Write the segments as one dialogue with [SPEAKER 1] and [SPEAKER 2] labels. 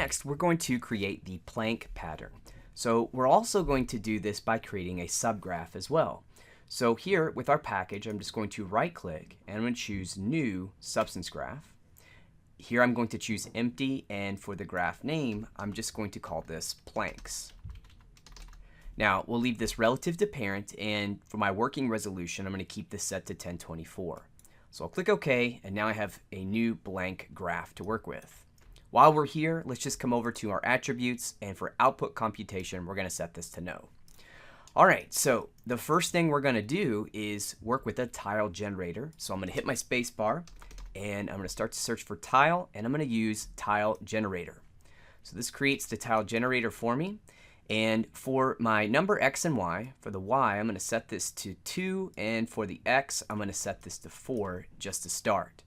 [SPEAKER 1] next we're going to create the plank pattern. So we're also going to do this by creating a subgraph as well. So here with our package, I'm just going to right click and I'm going to choose New Substance Graph. Here I'm going to choose Empty, and for the graph name, I'm just going to call this Planks. Now we'll leave this relative to parent, and for my working resolution, I'm going to keep this set to 1024. So I'll click OK, and now I have a new blank graph to work with. While we're here, let's just come over to our attributes, and for output computation, we're going to set this to no. All right, so the first thing we're going to do is work with a tile generator. So I'm going to hit my space bar, and I'm going to start to search for tile, and I'm going to use tile generator. So this creates the tile generator for me. And for my number x and y, for the y, I'm going to set this to 2, and for the x, I'm going to set this to 4 just to start.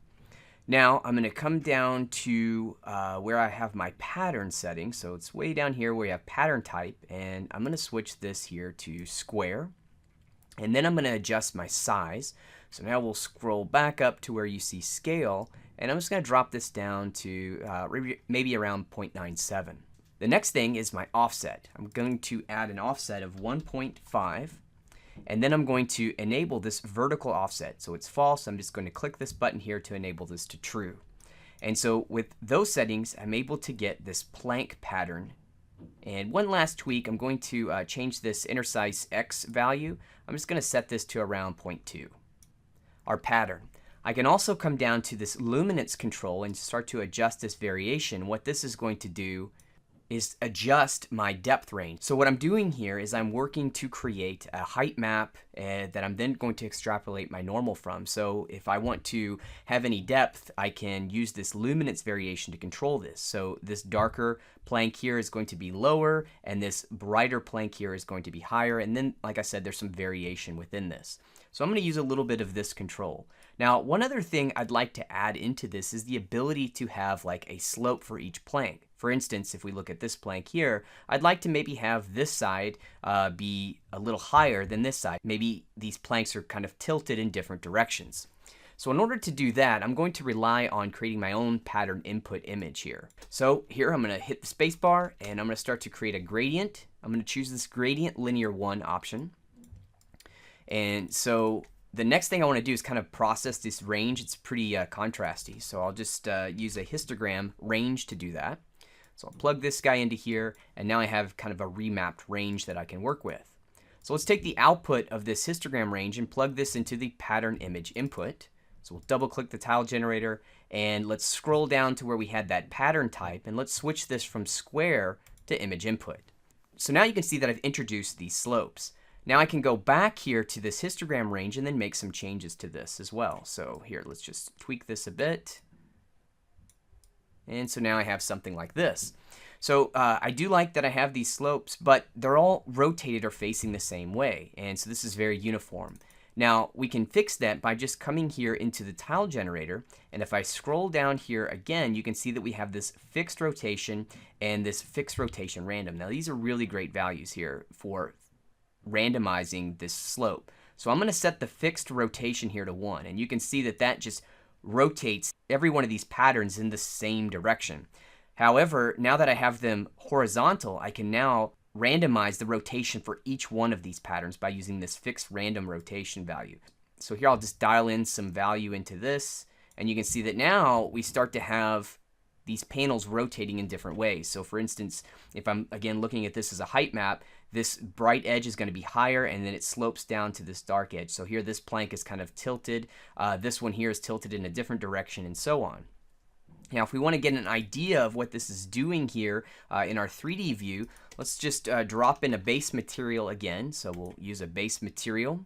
[SPEAKER 1] Now I'm going to come down to where I have my pattern setting. So it's way down here where you have pattern type, and I'm going to switch this here to square. And then I'm going to adjust my size. So now we'll scroll back up to where you see scale, and I'm just going to drop this down to maybe around 0.97. The next thing is my offset. I'm going to add an offset of 1.5, and then I'm going to enable this vertical offset. So it's false. I'm just going to click this button here to enable this to true. And so with those settings, I'm able to get this plank pattern. And one last tweak, I'm going to change this inner size X value. I'm just going to set this to around 0.2. Our pattern. I can also come down to this luminance control and start to adjust this variation. What this is going to do is adjust my depth range. So what I'm doing here is I'm working to create a height map that I'm then going to extrapolate my normal from. So if I want to have any depth, I can use this luminance variation to control this. So this darker plank here is going to be lower, and this brighter plank here is going to be higher. And then, like I said, there's some variation within this. So I'm going to use a little bit of this control. Now, one other thing I'd like to add into this is the ability to have like a slope for each plank. For instance, if we look at this plank here, I'd like to maybe have this side be a little higher than this side. Maybe these planks are kind of tilted in different directions. So in order to do that, I'm going to rely on creating my own pattern input image here. So here I'm going to hit the space bar, and I'm going to start to create a gradient. I'm going to choose this gradient linear 1 option. And so the next thing I want to do is kind of process this range. It's pretty contrasty. So I'll just use a histogram range to do that. So I'll plug this guy into here, and now I have kind of a remapped range that I can work with. So let's take the output of this histogram range and plug this into the pattern image input. So we'll double click the tile generator, and let's scroll down to where we had that pattern type, and let's switch this from square to image input. So now you can see that I've introduced these slopes. Now I can go back here to this histogram range and then make some changes to this as well. So here, let's just tweak this a bit. And so now I have something like this. So I do like that I have these slopes, but they're all rotated or facing the same way. And so this is very uniform. Now we can fix that by just coming here into the tile generator. And if I scroll down here again, you can see that we have this fixed rotation and this fixed rotation random. Now these are really great values here for randomizing this slope. So I'm going to set the fixed rotation here to 1, and you can see that that just rotates every one of these patterns in the same direction. However, now that I have them horizontal, I can now randomize the rotation for each one of these patterns by using this fixed random rotation value. So here I'll just dial in some value into this, and you can see that now we start to have these panels rotating in different ways. So for instance, if I'm again looking at this as a height map, this bright edge is going to be higher, and then it slopes down to this dark edge. So here this plank is kind of tilted. This one here is tilted in a different direction, and so on. Now if we want to get an idea of what this is doing here in our 3D view, let's just drop in a base material again. So we'll use a base material.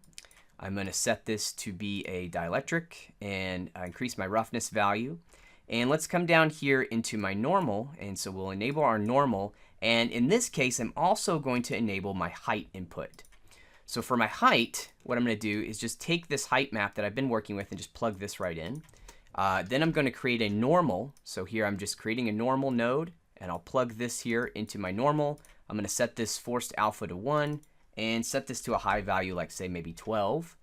[SPEAKER 1] I'm going to set this to be a dielectric and increase my roughness value. And let's come down here into my normal, and so we'll enable our normal, and in this case I'm also going to enable my height input. So for my height, what I'm going to do is just take this height map that I've been working with and just plug this right in. Then I'm going to create a normal. So here I'm just creating a normal node, and I'll plug this here into my normal. I'm going to set this forced alpha to 1 and set this to a high value, like say maybe 12,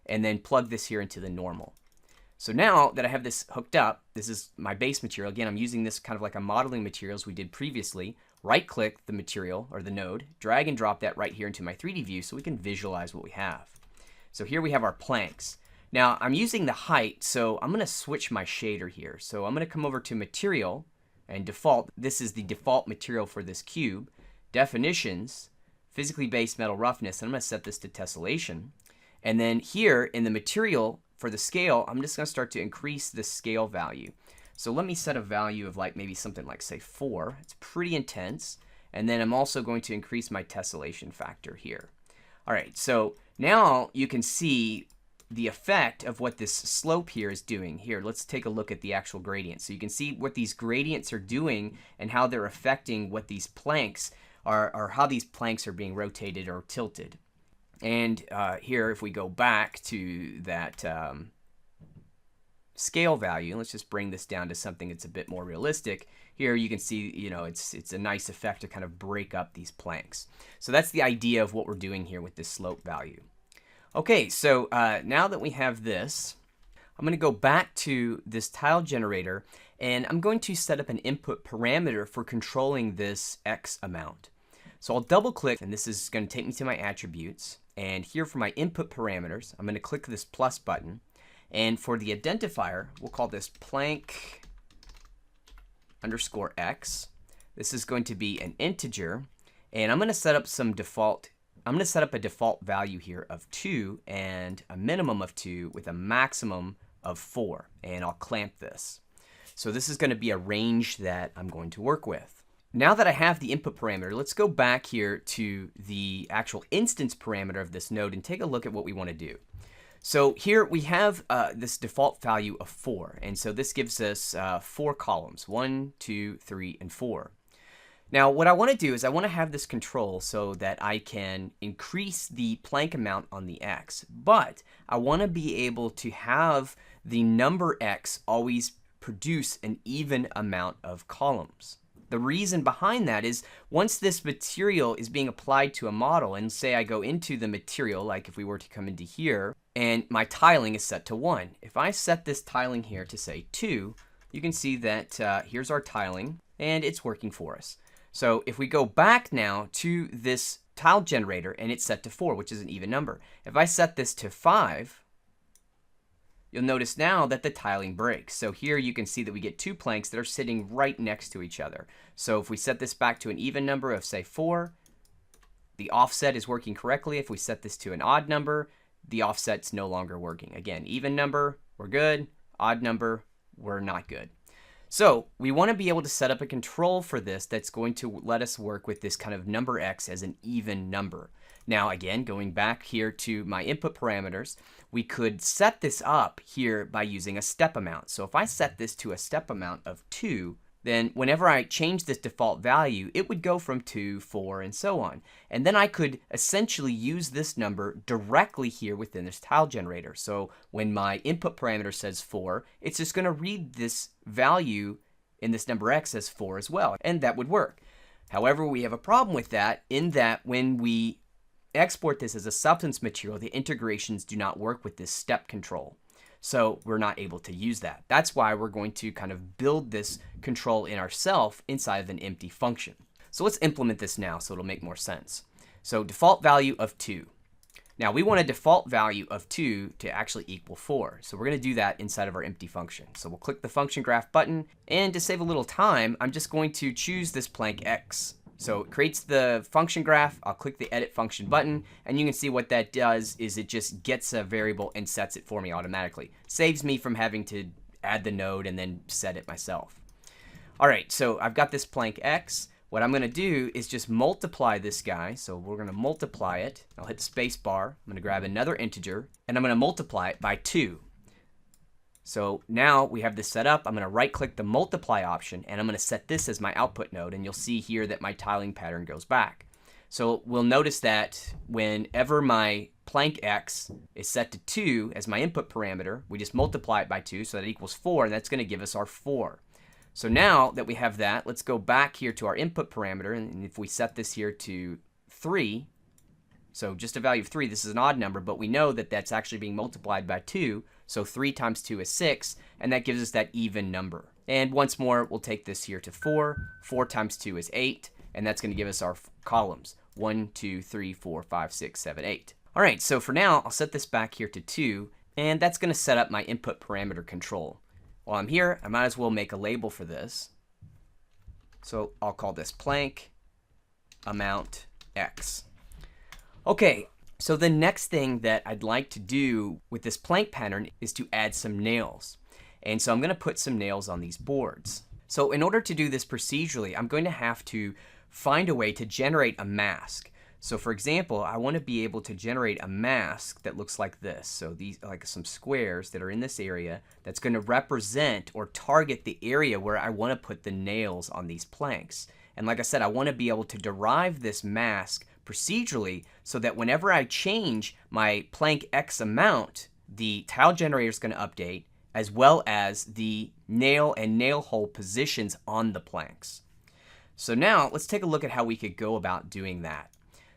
[SPEAKER 1] and then plug this here into the normal. So now that I have this hooked up, this is my base material. Again, I'm using this kind of like a modeling material as we did previously. Right click the material or the node, drag and drop that right here into my 3D view so we can visualize what we have. So here we have our planks. Now I'm using the height, so I'm going to switch my shader here. So I'm going to come over to material and default. This is the default material for this cube. Definitions, physically based metal roughness, and I'm going to set this to tessellation. And then here in the material for the scale, I'm just going to start to increase the scale value. So let me set a value of like maybe something like say 4. It's pretty intense. And then I'm also going to increase my tessellation factor here. All right, so now you can see the effect of what this slope here is doing. Here, let's take a look at the actual gradient. So you can see what these gradients are doing and how they're affecting what these planks are, or how these planks are being rotated or tilted. And here, if we go back to that scale value, let's just bring this down to something that's a bit more realistic. Here you can see, you know, it's a nice effect to kind of break up these planks. So that's the idea of what we're doing here with this slope value. Okay, so now that we have this, I'm going to go back to this tile generator, and I'm going to set up an input parameter for controlling this X amount. So I'll double click, and this is going to take me to my attributes. And here for my input parameters, I'm going to click this plus button. And for the identifier, we'll call this plank underscore X. This is going to be an integer. And I'm going to set up some default. I'm going to set up a default value here of 2 and a minimum of 2 with a maximum of 4. And I'll clamp this. So this is going to be a range that I'm going to work with. Now that I have the input parameter, let's go back here to the actual instance parameter of this node and take a look at what we want to do. So here we have this default value of 4, and so this gives us 4 columns, 1, 2, 3, and 4. Now what I want to do is I want to have this control so that I can increase the plank amount on the X, but I want to be able to have the number X always produce an even amount of columns. The reason behind that is once this material is being applied to a model, and say I go into the material, like if we were to come into here, and my tiling is set to 1. If I set this tiling here to say 2, you can see that here's our tiling, and it's working for us. So if we go back now to this tile generator, and it's set to 4, which is an even number. If I set this to 5, you'll notice now that the tiling breaks. So here you can see that we get 2 planks that are sitting right next to each other. So if we set this back to an even number of say 4, the offset is working correctly. If we set this to an odd number, the offset's no longer working. Again, even number, we're good. Odd number, we're not good. So we want to be able to set up a control for this that's going to let us work with this kind of number X as an even number. Now again, going back here to my input parameters, we could set this up here by using a step amount. So if I set this to a step amount of 2, then whenever I change this default value, it would go from 2, 4, and so on. And then I could essentially use this number directly here within this tile generator. So when my input parameter says 4, it's just going to read this value in this number X as 4 as well, and that would work. However, we have a problem with that in that when we export this as a substance material, the integrations do not work with this step control. So we're not able to use that. That's why we're going to kind of build this control in ourselves inside of an empty function. So let's implement this now so it'll make more sense. So default value of 2. Now we want a default value of 2 to actually equal 4. So we're going to do that inside of our empty function. So we'll click the function graph button, and to save a little time, I'm just going to choose this plank X. So it creates the function graph. I'll click the edit function button, and you can see what that does is it just gets a variable and sets it for me automatically. Saves me from having to add the node and then set it myself. All right, so I've got this plank X. What I'm going to do is just multiply this guy. So we're going to multiply it. I'll hit space bar. I'm going to grab another integer, and I'm going to multiply it by 2. So now we have this set up. I'm going to right click the multiply option, and I'm going to set this as my output node, and you'll see here that my tiling pattern goes back. So we'll notice that whenever my plank X is set to 2 as my input parameter, we just multiply it by 2, so that equals 4, and that's going to give us our 4. So now that we have that, let's go back here to our input parameter, and if we set this here to 3, so just a value of 3, this is an odd number, but we know that that's actually being multiplied by 2, So 3 times 2 is 6, and that gives us that even number. And once more, we'll take this here to 4. 4 times 2 is 8, and that's going to give us our columns. 1, 2, 3, 4, 5, 6, 7, 8. All right, so for now, I'll set this back here to 2, and that's going to set up my input parameter control. While I'm here, I might as well make a label for this. So I'll call this plank amount X. Okay, so the next thing that I'd like to do with this plank pattern is to add some nails. And so I'm going to put some nails on these boards. So in order to do this procedurally, I'm going to have to find a way to generate a mask. So for example, I want to be able to generate a mask that looks like this. So these are like some squares that are in this area that's going to represent or target the area where I want to put the nails on these planks. And like I said, I want to be able to derive this mask procedurally so that whenever I change my plank X amount, the tile generator is going to update, as well as the nail and nail hole positions on the planks. So now let's take a look at how we could go about doing that.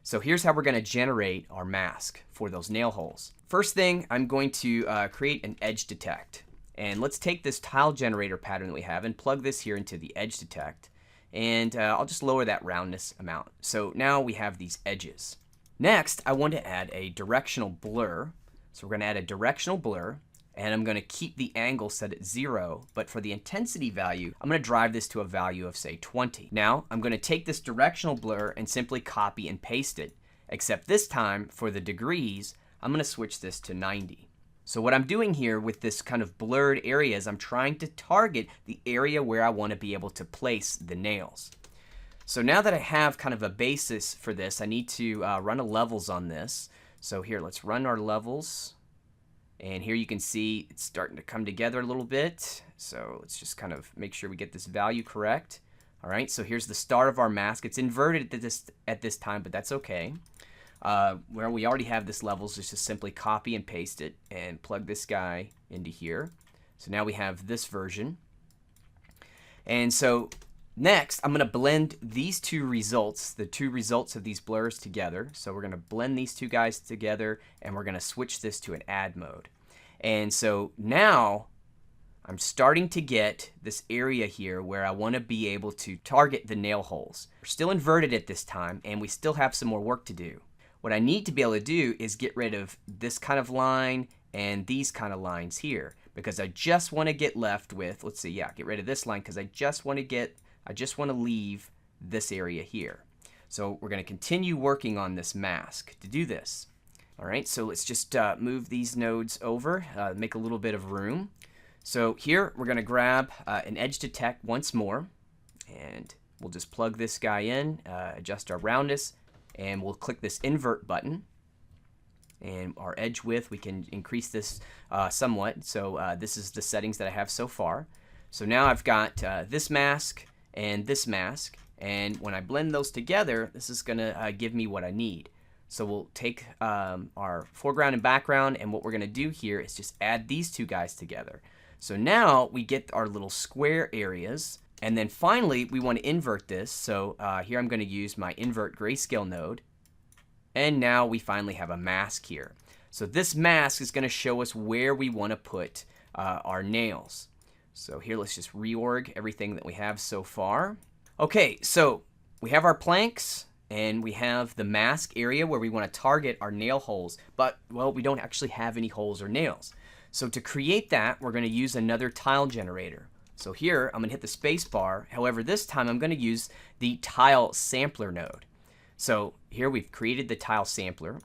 [SPEAKER 1] So here's how we're going to generate our mask for those nail holes. First thing, I'm going to create an edge detect. And let's take this tile generator pattern that we have and plug this here into the edge detect. And I'll just lower that roundness amount. So now we have these edges. Next, I want to add a directional blur. So we're going to add a directional blur. And I'm going to keep the angle set at 0, but for the intensity value, I'm going to drive this to a value of, say, 20. Now, I'm going to take this directional blur and simply copy and paste it, except this time, for the degrees, I'm going to switch this to 90. So what I'm doing here with this kind of blurred area is I'm trying to target the area where I want to be able to place the nails. So now that I have kind of a basis for this, I need to run a levels on this. So here, let's run our levels. And here you can see it's starting to come together a little bit. So let's just kind of make sure we get this value correct. All right, so here's the start of our mask. It's inverted at this time, but that's okay. Where we already have this levels, just simply copy and paste it and plug this guy into here. So now we have this version. And so next, I'm going to blend these two results, the two results of these blurs together. So we're going to blend these two guys together, and we're going to switch this to an add mode. And so now I'm starting to get this area here where I want to be able to target the nail holes. We're still inverted at this time, and we still have some more work to do. What I need to be able to do is get rid of this kind of line and these kind of lines here, because I just want to get left with, let's see, yeah, get rid of this line because I just want to leave this area here. So we're going to continue working on this mask to do this. All right, so let's just move these nodes over, make a little bit of room. So here we're going to grab an edge detect once more, and we'll just plug this guy in, adjust our roundness, and we'll click this invert button. And our edge width, we can increase this somewhat. So this is the settings that I have so far. So now I've got this mask and this mask, and when I blend those together, this is going to give me what I need. So we'll take our foreground and background, and what we're going to do here is just add these two guys together. So now we get our little square areas, and then finally we want to invert this. So here I'm going to use my invert grayscale node, and now we finally have a mask here. So this mask is going to show us where we want to put our nails. So here, let's just reorg everything that we have so far. Okay, so we have our planks, and we have the mask area where we want to target our nail holes, but, well, we don't actually have any holes or nails. So to create that, we're going to use another tile generator. So here, I'm going to hit the space bar. However, this time I'm going to use the tile sampler node. So here we've created the tile sampler.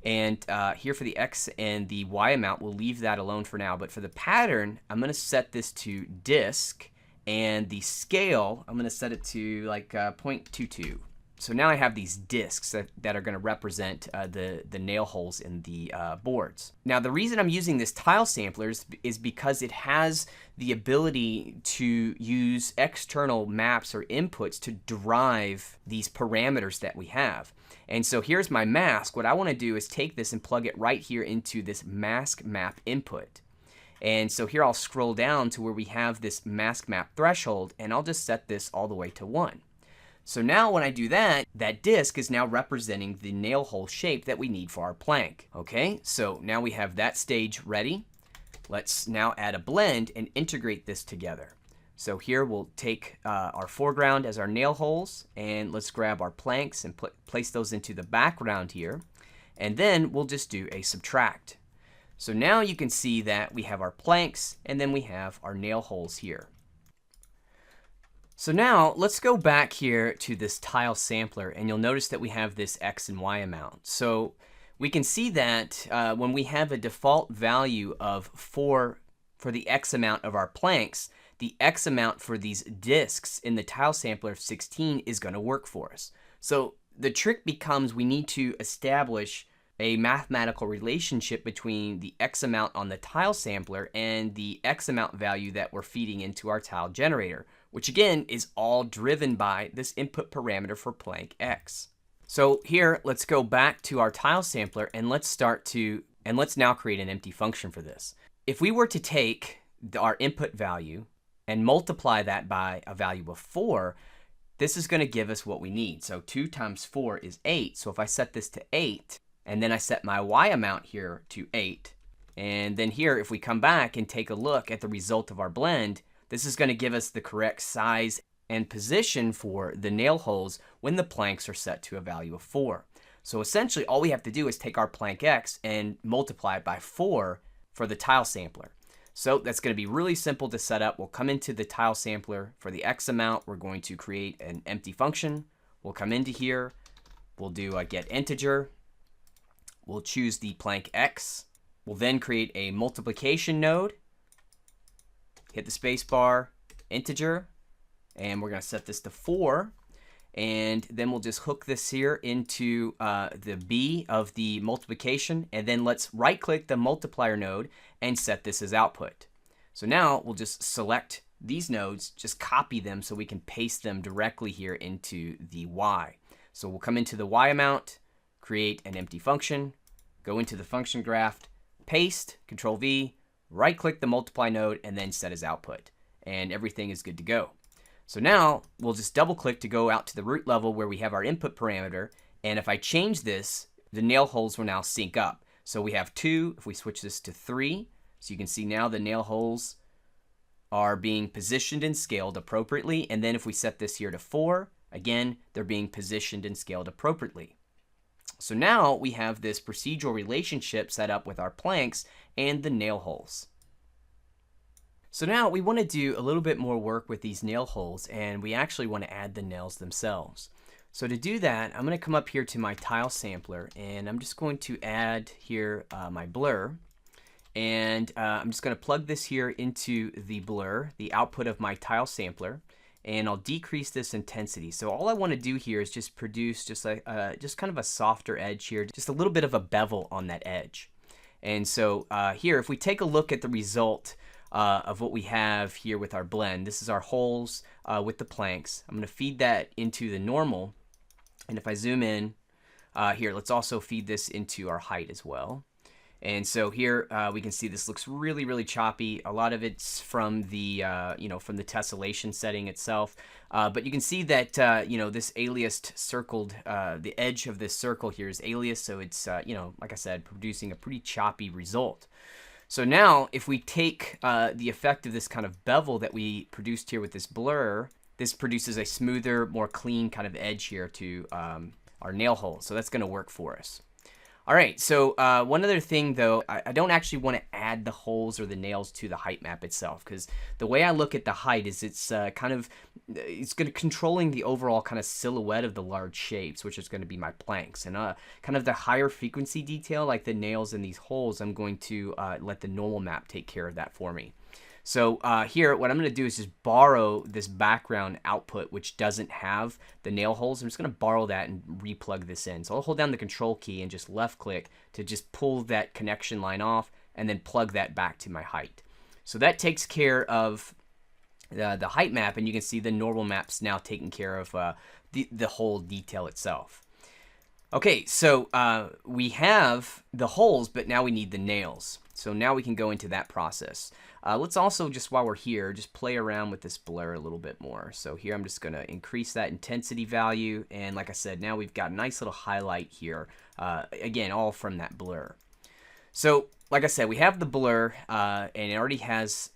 [SPEAKER 1] And here for the X and the Y amount, we'll leave that alone for now. But for the pattern, I'm going to set this to disk. And the scale, I'm going to set it to like 0.22. So now I have these discs that are going to represent the nail holes in the boards. Now the reason I'm using this tile sampler is because it has the ability to use external maps or inputs to derive these parameters that we have. And so here's my mask. What I want to do is take this and plug it right here into this mask map input. And so here I'll scroll down to where we have this mask map threshold, and I'll just set this all the way to 1. So now when I do that, that disk is now representing the nail hole shape that we need for our plank. Okay, so now we have that stage ready. Let's now add a blend and integrate this together. So here we'll take our foreground as our nail holes, and let's grab our planks and place those into the background here. And then we'll just do a subtract. So now you can see that we have our planks and then we have our nail holes here. So now let's go back here to this tile sampler, and you'll notice that we have this X and Y amount. So we can see that when we have a default value of 4 for the X amount of our planks, the X amount for these discs in the tile sampler of 16 is going to work for us. So the trick becomes we need to establish a mathematical relationship between the X amount on the tile sampler and the X amount value that we're feeding into our tile generator, which again is all driven by this input parameter for plank X. So here, let's go back to our tile sampler and let's now create an empty function for this. If we were to take our input value and multiply that by a value of 4, this is going to give us what we need. So 2 times 4 is 8. So if I set this to 8, and then I set my Y amount here to 8, and then here, if we come back and take a look at the result of our blend, this is going to give us the correct size and position for the nail holes when the planks are set to a value of 4. So essentially, all we have to do is take our plank X and multiply it by 4 for the tile sampler. So that's going to be really simple to set up. We'll come into the tile sampler for the X amount. We're going to create an empty function. We'll come into here. We'll do a get integer. We'll choose the plank X. We'll then create a multiplication node. Hit the space bar, integer, and we're going to set this to 4. And then we'll just hook this here into the B of the multiplication. And then let's right click the multiplier node and set this as output. So now we'll just select these nodes, just copy them so we can paste them directly here into the Y. So we'll come into the Y amount, create an empty function, go into the function graph, paste, Control V, right click the multiply node, and then set as output. And everything is good to go. So now we'll just double click to go out to the root level where we have our input parameter. And if I change this, the nail holes will now sync up. So we have 2, if we switch this to 3, so you can see now the nail holes are being positioned and scaled appropriately. And then if we set this here to 4, again, they're being positioned and scaled appropriately. So now we have this procedural relationship set up with our planks and the nail holes. So now we want to do a little bit more work with these nail holes, and we actually want to add the nails themselves. So to do that, I'm going to come up here to my tile sampler, and I'm just going to add here my blur. And I'm just going to plug this here into the blur, the output of my tile sampler, and I'll decrease this intensity. So all I want to do here is just produce just kind of a softer edge here, just a little bit of a bevel on that edge. And so here, if we take a look at the result of what we have here with our blend, this is our holes with the planks. I'm going to feed that into the normal, and if I zoom in here, let's also feed this into our height as well. And so here we can see this looks really, really choppy. A lot of it's from the from the tessellation setting itself, but you can see that this aliased circled, the edge of this circle here is aliased, so it's like I said, producing a pretty choppy result. So now if we take the effect of this kind of bevel that we produced here with this blur, this produces a smoother, more clean kind of edge here to our nail hole. So that's going to work for us. All right, so one other thing though, I don't actually want to add the holes or the nails to the height map itself, because the way I look at the height is it's going to controlling the overall kind of silhouette of the large shapes, which is going to be my planks, and kind of the higher frequency detail like the nails in these holes, I'm going to let the normal map take care of that for me. So here, what I'm going to do is just borrow this background output, which doesn't have the nail holes. I'm just going to borrow that and replug this in. So I'll hold down the control key and just left click to just pull that connection line off and then plug that back to my height. So that takes care of the height map, and you can see the normal map's now taking care of the whole detail itself. Okay, so we have the holes, but now we need the nails. So now we can go into that process. Let's also, just while we're here, just play around with this blur a little bit more. So here I'm just going to increase that intensity value. And like I said, now we've got a nice little highlight here. Again, all from that blur. So like I said, we have the blur, and it already has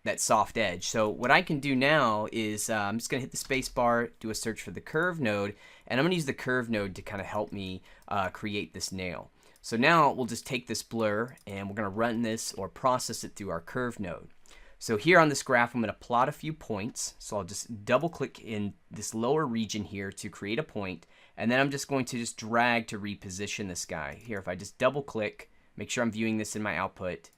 [SPEAKER 1] that soft edge. So what I can do now is I'm just going to hit the space bar, do a search for the curve node, and I'm going to use the curve node to kind of help me create this nail. So now we'll just take this blur and we're going to run this or process it through our curve node. So here on this graph, I'm going to plot a few points. So I'll just double click in this lower region here to create a point, and then I'm just going to just drag to reposition this guy. Here, if I just double click, make sure I'm viewing this in my output,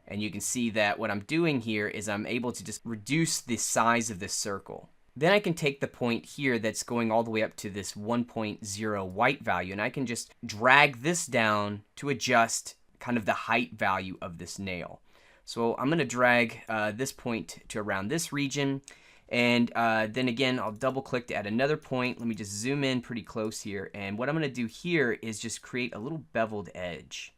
[SPEAKER 1] and you can see that what I'm doing here is I'm able to just reduce the size of this circle. Then I can take the point here that's going all the way up to this 1.0 white value, and I can just drag this down to adjust kind of the height value of this nail. So I'm going to drag this point to around this region, and then again I'll double click to add another point. Let me just zoom in pretty close here, and what I'm going to do here is just create a little beveled edge.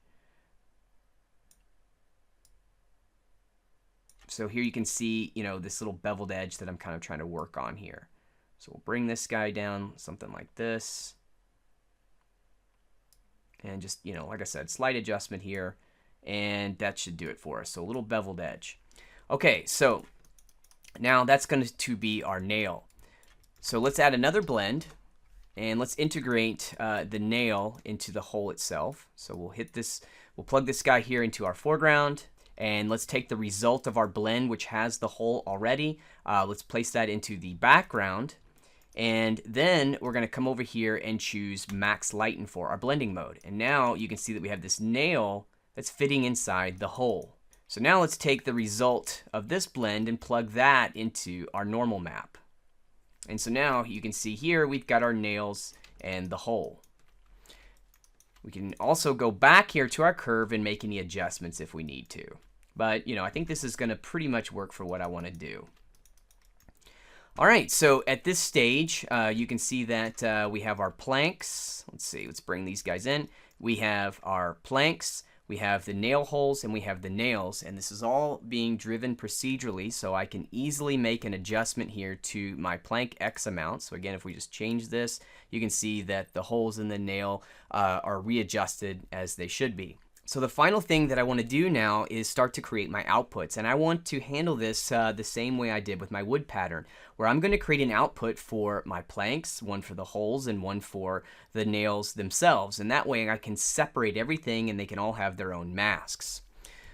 [SPEAKER 1] So here you can see, this little beveled edge that I'm kind of trying to work on here. So we'll bring this guy down, something like this. And just, like I said, slight adjustment here. And that should do it for us. So a little beveled edge. Okay, so now that's going to be our nail. So let's add another blend. And let's integrate the nail into the hole itself. So we'll hit this, we'll plug this guy here into our foreground. And let's take the result of our blend, which has the hole already. Let's place that into the background. And then we're going to come over here and choose Max Lighten for our blending mode. And now you can see that we have this nail that's fitting inside the hole. So now let's take the result of this blend and plug that into our normal map. And so now you can see here we've got our nails and the hole. We can also go back here to our curve and make any adjustments if we need to. But, I think this is going to pretty much work for what I want to do. All right, so at this stage, you can see that we have our planks. Let's see, let's bring these guys in. We have our planks, we have the nail holes, and we have the nails. And this is all being driven procedurally, so I can easily make an adjustment here to my plank X amount. So again, if we just change this, you can see that the holes in the nail are readjusted as they should be. So the final thing that I want to do now is start to create my outputs, and I want to handle this the same way I did with my wood pattern, where I'm going to create an output for my planks, one for the holes and one for the nails themselves, and that way I can separate everything and they can all have their own masks.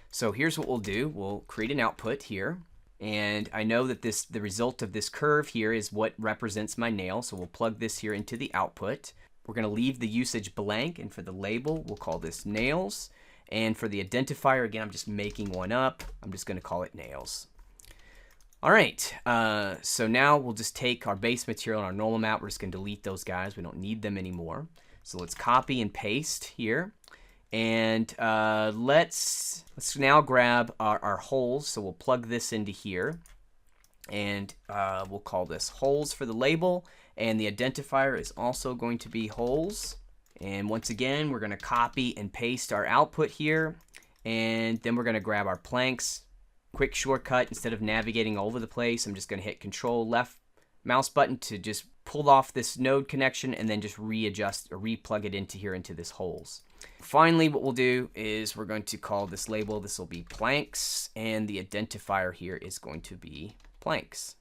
[SPEAKER 1] So here's what we'll do. We'll create an output here, and I know that the result of this curve here is what represents my nail, so we'll plug this here into the output. We're going to leave the usage blank, and for the label we'll call this nails. And for the identifier, again, I'm just making one up. I'm just going to call it nails. All right, so now we'll just take our base material on our normal map. We're just going to delete those guys. We don't need them anymore. So let's copy and paste here. And let's now grab our holes. So we'll plug this into here. And we'll call this holes for the label. And the identifier is also going to be holes. And once again, we're going to copy and paste our output here. And then we're going to grab our planks. Quick shortcut, instead of navigating all over the place, I'm just going to hit Control left mouse button to just pull off this node connection and then just readjust or replug it into here into this holes. Finally, what we'll do is we're going to call this label, this will be planks, and the identifier here is going to be planks.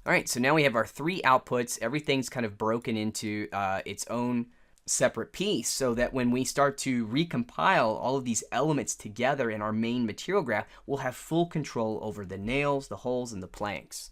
[SPEAKER 1] All right, so now we have our three outputs. Everything's kind of broken into its own separate piece so that when we start to recompile all of these elements together in our main material graph, we'll have full control over the nails, the holes, and the planks.